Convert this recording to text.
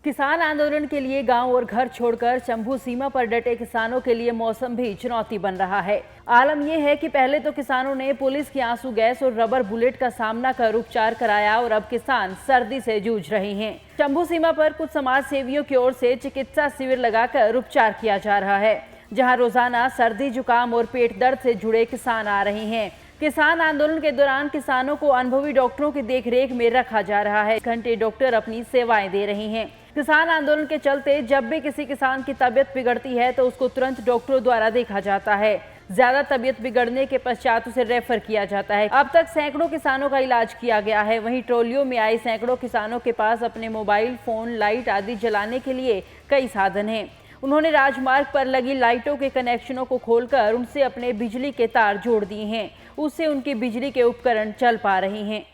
किसान आंदोलन के लिए गांव और घर छोड़कर शंभू सीमा पर डटे किसानों के लिए मौसम भी चुनौती बन रहा है। आलम यह है कि पहले तो किसानों ने पुलिस की आंसू गैस और रबर बुलेट का सामना कर उपचार कराया और अब किसान सर्दी से जूझ रहे हैं। शंभू सीमा पर कुछ समाज सेवियों की ओर से चिकित्सा शिविर लगाकर उपचार किया जा रहा है, जहां रोजाना सर्दी, जुकाम और पेट दर्द से जुड़े किसान आ रहे हैं। किसान आंदोलन के दौरान किसानों को अनुभवी डॉक्टरों की देखरेख में रखा जा रहा है। घंटे डॉक्टर अपनी सेवाएं दे रहे हैं। किसान आंदोलन के चलते जब भी किसी किसान की तबीयत बिगड़ती है तो उसको तुरंत डॉक्टरों द्वारा देखा जाता है। ज्यादा तबीयत बिगड़ने के पश्चात उसे रेफर किया जाता है। अब तक सैकड़ों किसानों का इलाज किया गया है। वहीं ट्रॉलियों में आए सैकड़ों किसानों के पास अपने मोबाइल फोन, लाइट आदि जलाने के लिए कई साधन हैं। उन्होंने राजमार्ग पर लगी लाइटों के कनेक्शनों को खोलकर उनसे अपने बिजली के तार जोड़ दिए हैं। उससे उनकी बिजली के उपकरण चल पा रहे हैं।